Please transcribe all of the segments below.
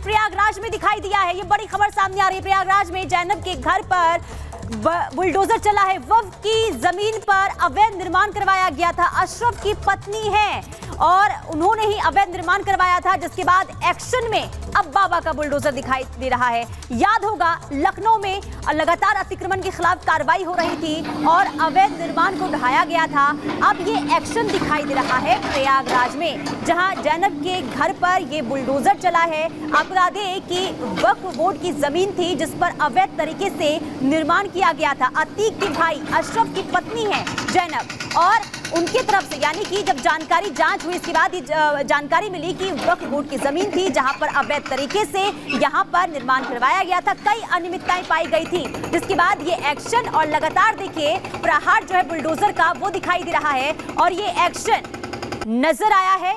प्रयागराज में दिखाई दिया है। ये बड़ी खबर सामने आ रही है। प्रयागराज में जैनब के घर पर बुलडोजर चला है। वक्फ की जमीन पर अवैध निर्माण करवाया गया था। अशरफ की पत्नी है और उन्होंने ही अवैध निर्माण करवाया था, जिसके बाद एक्शन में अब बाबा का बुलडोजर दिखाई दे रहा है। याद होगा लखनऊ में लगातार अतिक्रमण के खिलाफ कार्रवाई हो रही थी और अवैध निर्माण को ढाया गया था। अब ये एक्शन दिखाई दे रहा है प्रयागराज में, जहां जैनब के घर पर ये बुलडोजर चला है। आपको बता दें कि वक्फ बोर्ड की जमीन थी जिस पर अवैध तरीके से निर्माण किया गया था। अतीक के भाई अशरफ की पत्नी है जैनब और उनकी तरफ से, यानी कि जब जानकारी जांच हुई इसके बाद जानकारी मिली कि वक्फ बोर्ड की जमीन थी जहां पर अवैध तरीके से यहां पर निर्माण करवाया गया था। कई अनियमितताएं पाई गई थी, जिसके बाद ये एक्शन और लगातार देखिए प्रहार जो है बुलडोजर का वो दिखाई दे रहा है। और ये एक्शन नजर आया है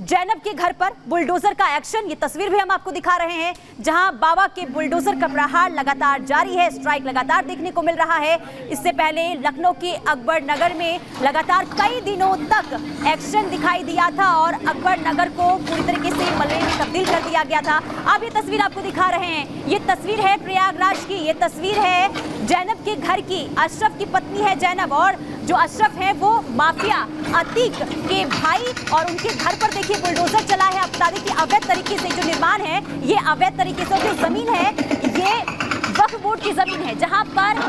जैनब के घर पर बुलडोजर का एक्शन। ये तस्वीर भी हम आपको दिखा रहे हैं जहां बाबा के बुलडोजर का प्रहार लगातार जारी है। स्ट्राइक लगातार देखने को मिल रहा है। इससे पहले लखनऊ के अकबर नगर में लगातार कई दिनों तक एक्शन दिखाई दिया था और अकबर नगर को पूरी तरीके से मलबे में तब्दील कर दिया गया था। अब ये तस्वीर आपको दिखा रहे हैं। ये तस्वीर है प्रयागराज की। ये तस्वीर है जैनब के घर की। अशरफ की पत्नी है जैनब और जो अशरफ है वो माफिया अतीक के भाई और उनके घर पर देखिए बुलडोजर चला है। आप बता दें कि अवैध तरीके से जो निर्माण है, ये अवैध तरीके से जो जमीन है ये वक्फ बोर्ड की जमीन है जहां पर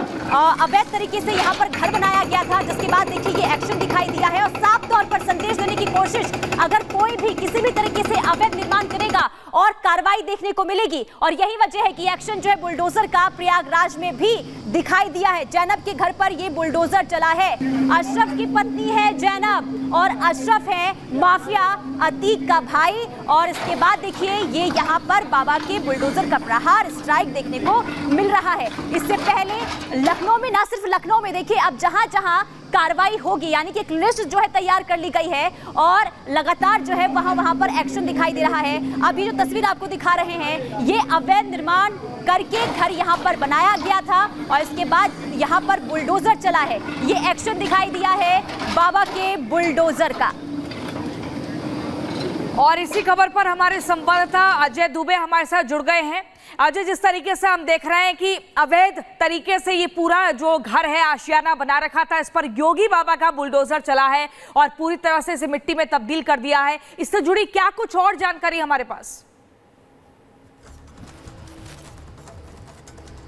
अवैध तरीके से यहां पर घर बनाया गया था। जिसके बाद देखिए ये एक्शन दिखाई दिया है और साफ तौर पर संदेश देने की कोशिश, अगर कोई भी किसी भी तरीके से अवैध निर्माण करेगा और कार्रवाई देखने को मिलेगी। और यही वजह है कि एक्शन जो है बुलडोजर का प्रयागराज में भी दिखाई दिया है। जैनब के घर पर ये बुलडोजर चला है। अशरफ की पत्नी है जैनब और अशरफ है माफिया अतीक का भाई। और इसके बाद देखिए ये यहाँ पर बाबा के बुलडोजर का प्रहार स्ट्राइक देखने को मिल रहा है। इससे पहले लखनऊ में, ना सिर्फ लखनऊ में, देखिए अब जहां जहां कार्रवाई होगी, यानी कि एक लिस्ट जो है तैयार कर ली गई है और लगातार जो है वहां पर एक्शन दिखाई दे रहा है। अब ये जो तस्वीर आपको दिखा रहे हैं, ये अवैध निर्माण करके घर यहां पर बनाया गया था और इसके बाद यहां पर बुलडोजर चला है। ये एक्शन दिखाई दिया है बाबा के बुलडोजर का। और इसी खबर पर हमारे संवाददाता अजय दुबे हमारे साथ जुड़ गए हैं। अजय, जिस तरीके से हम देख रहे हैं कि अवैध तरीके से ये पूरा जो घर है आशियाना बना रखा था, इस पर योगी बाबा का बुलडोजर चला है और पूरी तरह से इसे मिट्टी में तब्दील कर दिया है। इससे जुड़ी क्या कुछ और जानकारी हमारे पास?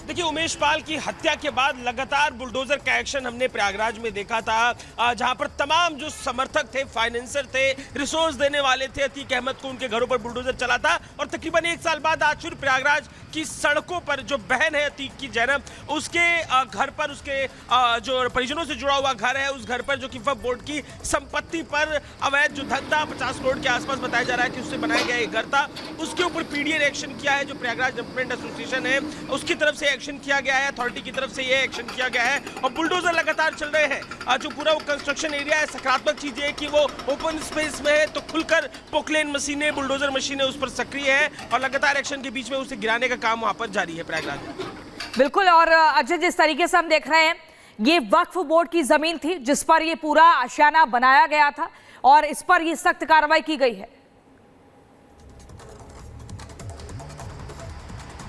देखिए, उमेश पाल की हत्या के बाद लगातार बुलडोजर का एक्शन हमने प्रयागराज में देखा था, जहां पर तमाम जो समर्थक थे, फाइनेंसर थे, रिसोर्स देने वाले थे, अतीक अहमद को उनके घरों पर बुलडोजर चला था। और तकरीबन 1 साल बाद आज फिर प्रयागराज की सड़कों पर जो बहन है अतीक की जैनब, उसके घर पर, उसके जो परिजनों से जुड़ा हुआ घर है, उस घर पर जो कि वक्फ बोर्ड की संपत्ति पर अवैध जो धन था 50 करोड़ के आसपास बताया जा रहा है कि उससे बनाया गया एक घर था, उसके ऊपर पीडीए ने एक्शन किया है। जो प्रयागराज डेवलपमेंट एसोसिएशन है उसकी तरफ से एक्शन किया गया है, अथॉरिटी की तरफ से ये एक्शन किया गया है और बुलडोजर लगातार चल रहे हैं। जो पूरा वो कंस्ट्रक्शन एरिया है, सकारात्मक चीज है कि वो ओपन स्पेस में है, तो खुलकर पोकलेन मशीनें, बुलडोजर मशीनें उस पर सक्रिय है और लगातार एक्शन के बीच में उसे गिराने का काम वहां पर जारी है प्रयागराज में। बिल्कुल। और अजय, जिस तरीके से हम देख रहे हैं, ये वक्फ बोर्ड की जमीन थी जिस पर ये पूरा आशियाना बनाया गया था और इस पर ये सख्त कार्रवाई की गई है।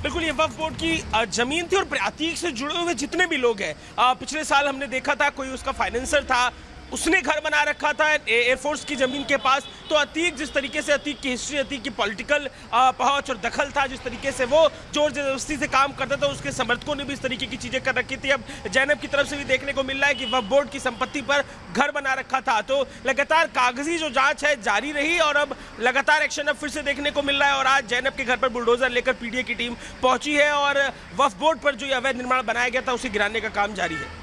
बिल्कुल, ये वक्फ बोर्ड की जमीन थी और अतीक से जुड़े हुए जितने भी लोग हैं, पिछले साल हमने देखा था कोई उसका फाइनेंसर था, उसने घर बना रखा था एयरफोर्स की जमीन के पास। तो अतीक, जिस तरीके से अतीक की हिस्ट्री, अतीक की पॉलिटिकल पहुंच और दखल था, जिस तरीके से वो जोर जबरदस्ती से काम करता था, उसके समर्थकों ने भी इस तरीके की चीजें कर रखी थी। अब जैनब की तरफ से भी देखने को मिल रहा है कि वक्फ बोर्ड की संपत्ति पर घर बना रखा था। तो लगातार कागजी जो जांच है जारी रही और अब लगातार एक्शन अब फिर से देखने को मिल रहा है। और आज जैनब के घर पर बुलडोजर लेकर पीडीए की टीम पहुंची है और वक्फ बोर्ड पर जो अवैध निर्माण बनाया गया था उसे गिराने का काम जारी है।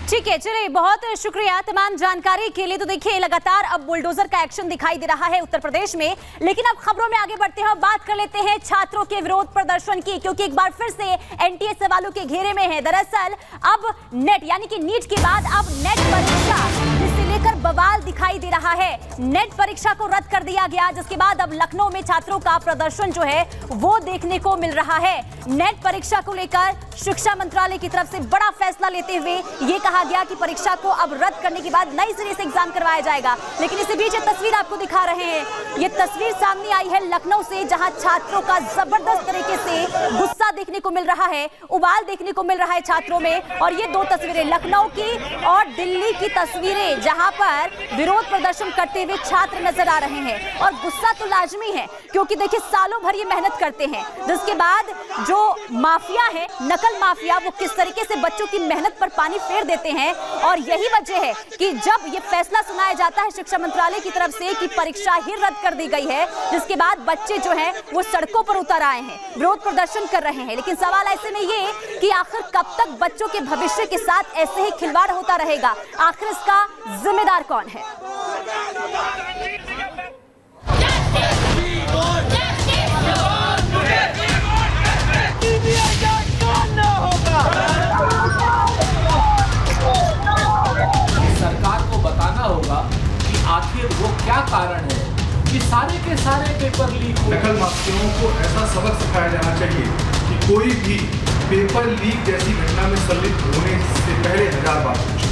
ठीक है, चलिए, बहुत शुक्रिया तमाम जानकारी के लिए। तो देखिए लगातार अब बुलडोजर का एक्शन दिखाई दे रहा है उत्तर प्रदेश में। लेकिन अब खबरों में आगे बढ़ते हैं, बात कर लेते हैं छात्रों के विरोध प्रदर्शन की, क्योंकि एक बार फिर से एनटीए सवालों के घेरे में है। दरअसल अब नेट यानी कि नीट के बाद अब नेट परीक्षा, जिसे लेकर बवाल दिखाई दे रहा है। नेट परीक्षा को रद्द कर दिया गया, जिसके बाद अब लखनऊ में छात्रों का प्रदर्शन जो है वो देखने को मिल रहा है। नेट परीक्षा को लेकर शिक्षा मंत्रालय की तरफ से बड़ा फैसला लेते हुए ये कहा गया कि परीक्षा को अब रद्द करने के बाद नई सिरे से एग्जाम करवाया जाएगा। लेकिन इसी बीच ये तस्वीर आपको दिखा रहे हैं। ये तस्वीर सामने आई है लखनऊ से, जहां छात्रों का जबरदस्त तरीके से गुस्सा देखने को मिल रहा है, उबाल देखने को मिल रहा है छात्रों में। और ये दो तस्वीरें लखनऊ की और दिल्ली की तस्वीरें, जहां पर विरोध प्रदर्शन करते हुए छात्र नजर आ रहे हैं। और गुस्सा तो लाजमी है, क्योंकि देखिए सालों भर ये मेहनत करते हैं, जिसके बाद जो माफिया है, नकल माफिया, वो किस तरीके से बच्चों की मेहनत पर पानी फेर देते हैं। और यही वजह है कि जब ये फैसला सुनाया जाता है शिक्षा मंत्रालय की तरफ से कि परीक्षा ही रद्द कर दी गई है, जिसके बाद बच्चे जो हैं वो सड़कों पर उतर आए हैं, विरोध प्रदर्शन कर रहे हैं। लेकिन सवाल ऐसे में ये कि आखिर कब तक बच्चों के भविष्य के साथ ऐसे ही खिलवाड़ होता रहेगा? आखिर इसका जिम्मेदार कौन है? सरकार को बताना होगा कि आखिर वो क्या कारण है कि सारे के सारे पेपर लीक हो। नकल माफियाओं को ऐसा सबक सिखाया जाना चाहिए कि कोई भी पेपर लीक जैसी घटना में संलिप्त होने से पहले 1000 बार सोचें।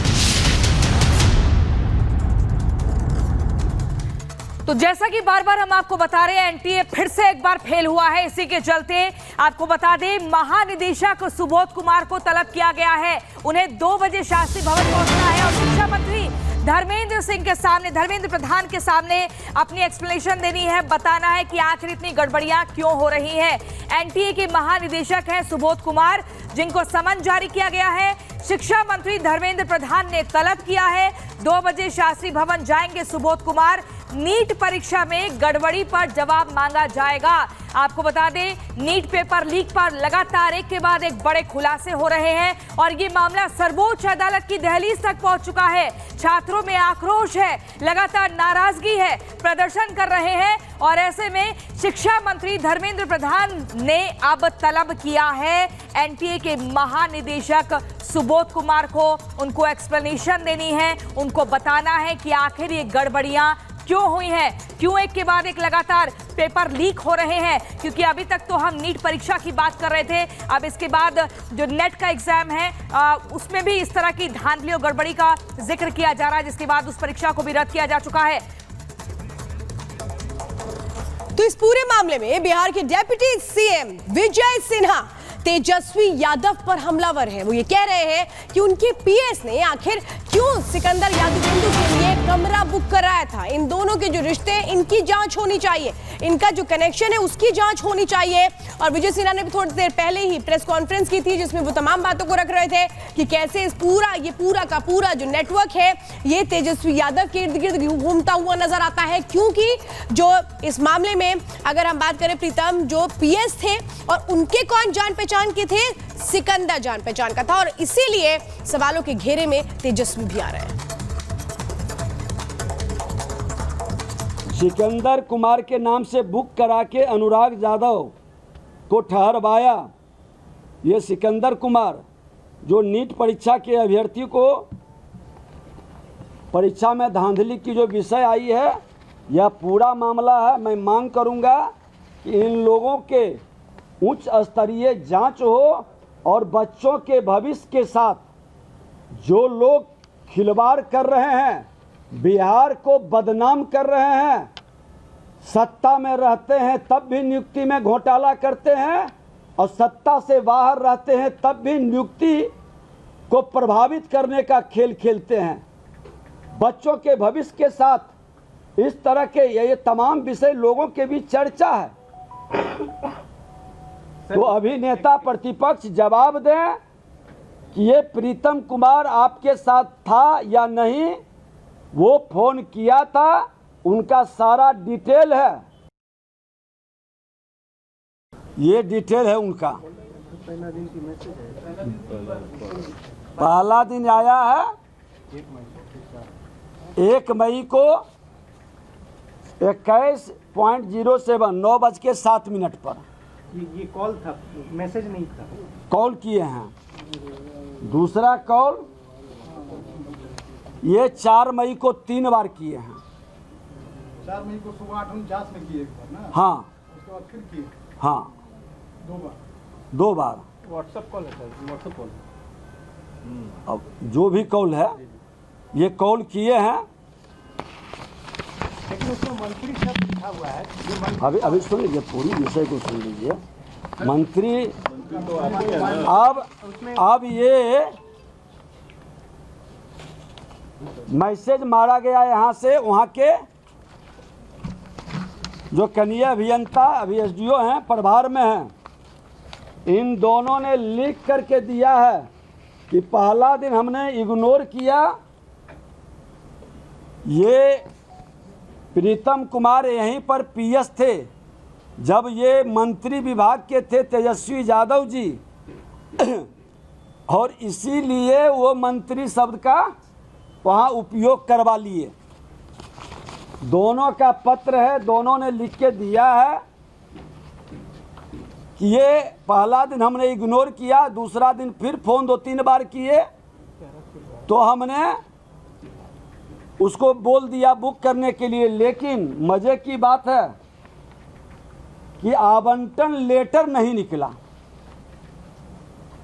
तो जैसा कि बार बार हम आपको बता रहे हैं, एनटीए फिर से एक बार फेल हुआ है। इसी के चलते आपको बता दें, महानिदेशक सुबोध कुमार को तलब किया गया है। उन्हें 2 बजे शास्त्री भवन पहुंचना है और शिक्षा मंत्री धर्मेंद्र सिंह के सामने, धर्मेंद्र प्रधान के सामने अपनी एक्सप्लेनेशन देनी है, बताना है कि आखिर इतनी गड़बड़ियां क्यों हो रही है। एनटीए के महानिदेशक हैं सुबोध कुमार, जिनको समन जारी किया गया है। शिक्षा मंत्री धर्मेंद्र प्रधान ने तलब किया है, 2 बजे शास्त्री भवन जाएंगे सुबोध कुमार। नीट परीक्षा में गड़बड़ी पर जवाब मांगा जाएगा। आपको बता दें, नीट पेपर लीक पर लगातार एक के बाद एक बड़े खुलासे हो रहे हैं और ये मामला सर्वोच्च अदालत की दहलीज तक पहुंच चुका है। छात्रों में आक्रोश है, लगातार नाराजगी है, प्रदर्शन कर रहे हैं और ऐसे में शिक्षा मंत्री धर्मेंद्र प्रधान ने अब तलब किया है एनटीए के महानिदेशक सुबोध कुमार को। उनको एक्सप्लेनेशन देनी है, उनको बताना है कि आखिर ये गड़बड़ियां क्यों हुई है, क्यों एक के बाद एक लगातार पेपर लीक हो रहे हैं। क्योंकि अभी तक तो हम नीट परीक्षा की बात कर रहे थे, अब इसके बाद जो नेट का एग्जाम है उसमें भी इस तरह की धांधली और गड़बड़ी का जिक्र किया जा रहा है, जिसके बाद उस परीक्षा को भी रद्द किया जा चुका है। तो इस पूरे मामले में बिहार के डिप्टी सीएम विजय सिन्हा तेजस्वी यादव पर हमलावर है। वो ये कह रहे हैं कि उनके पीएस ने आखिर क्यों सिकंदर यादवेंदु के लिए कमरा बुक कराया था। इन दोनों के जो रिश्ते हैं, इनकी जांच होनी चाहिए, इनका जो कनेक्शन है उसकी जांच होनी चाहिए। और विजय सिन्हा ने भी थोड़ी देर पहले ही प्रेस कॉन्फ्रेंस की थी, जिसमें वो तमाम बातों को रख रहे थे कि कैसे इस पूरा का पूरा जो नेटवर्क है ये तेजस्वी यादव के इर्द गिर्द घूमता हुआ नजर आता है। क्योंकि जो इस मामले में अगर हम बात करें प्रीतम, जो पीएस थे और उनके कौन जान पहचान के थे, सिकंदर जान पहचान का था और इसीलिए सवालों के घेरे में तेजस्वी भी आ रहे हैं। सिकंदर कुमार के नाम से बुक करा के अनुराग यादव को ठहरवाया। ये सिकंदर कुमार जो नीट परीक्षा के अभ्यर्थी को परीक्षा में धांधली की जो विषय आई है, यह पूरा मामला है। मैं मांग करूंगा कि इन लोगों के उच्च स्तरीय जांच हो और बच्चों के भविष्य के साथ जो लोग खिलवाड़ कर रहे हैं, बिहार को बदनाम कर रहे हैं, सत्ता में रहते हैं तब भी नियुक्ति में घोटाला करते हैं और सत्ता से बाहर रहते हैं तब भी नियुक्ति को प्रभावित करने का खेल खेलते हैं। बच्चों के भविष्य के साथ इस तरह के ये तमाम विषय लोगों के बीच चर्चा है। तो अभी नेता प्रतिपक्ष जवाब दें कि ये प्रीतम कुमार आपके साथ था या नहीं, वो फोन किया था, उनका सारा डिटेल है, ये डिटेल है उनका। पहला दिन आया है 1 मई को 21:07 9:07 पर ये कॉल था, मैसेज नहीं था। कॉल किए हैं। दूसरा कॉल ये 4 मई को 3 बार किए हैं। 4 मई को सुबह 8:49 में किए एक बार ना, हाँ उसके बाद फिर किए हाँ 2 बार। व्हाट्सएप कॉल है सर, व्हाट्सएप कॉल। अब जो भी कॉल है ये कॉल किए हैं। लेकिन उसमें मंत्री शब्द लिखा हुआ है। अभी सुन लीजिए, पूरी विषय को सुन लीजिए। मंत्री अब ये मैसेज मारा गया यहाँ से, वहाँ के जो कनीय अभियंता अभी एसडीओ हैं, प्रभार में हैं, इन दोनों ने लिख करके दिया है कि पहला दिन हमने इग्नोर किया। ये प्रीतम कुमार यहीं पर पीएस थे जब ये मंत्री विभाग के थे तेजस्वी यादव जी, और इसीलिए वो मंत्री शब्द का वहाँ उपयोग करवा लिए। दोनों का पत्र है, दोनों ने लिख के दिया है कि ये पहला दिन हमने इग्नोर किया, दूसरा दिन फिर फ़ोन 2-3 बार किए तो हमने उसको बोल दिया बुक करने के लिए। लेकिन मज़े की बात है कि आवंटन लेटर नहीं निकला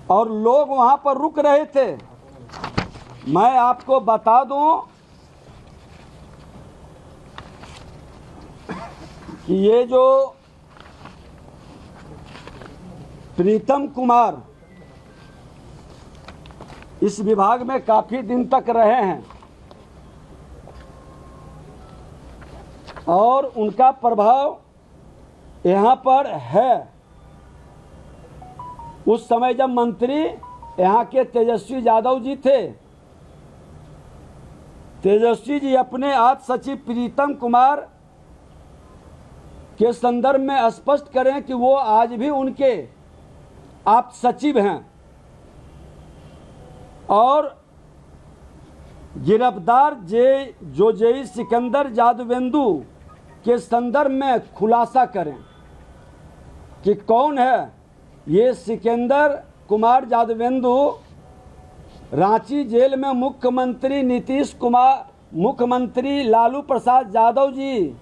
और लोग वहाँ पर रुक रहे थे। मैं आपको बता दूं कि ये जो प्रीतम कुमार इस विभाग में काफ़ी दिन तक रहे हैं और उनका प्रभाव यहाँ पर है। उस समय जब मंत्री यहाँ के तेजस्वी यादव जी थे, तेजस्वी जी अपने आज सचिव प्रीतम कुमार के संदर्भ में स्पष्ट करें कि वो आज भी उनके आप सचिव हैं और गिरफ्तार जेई सिकंदर यादवेंदु के संदर्भ में खुलासा करें कि कौन है ये सिकंदर कुमार यादवेंदु। रांची जेल में मुख्यमंत्री नीतीश कुमार, मुख्यमंत्री लालू प्रसाद यादव जी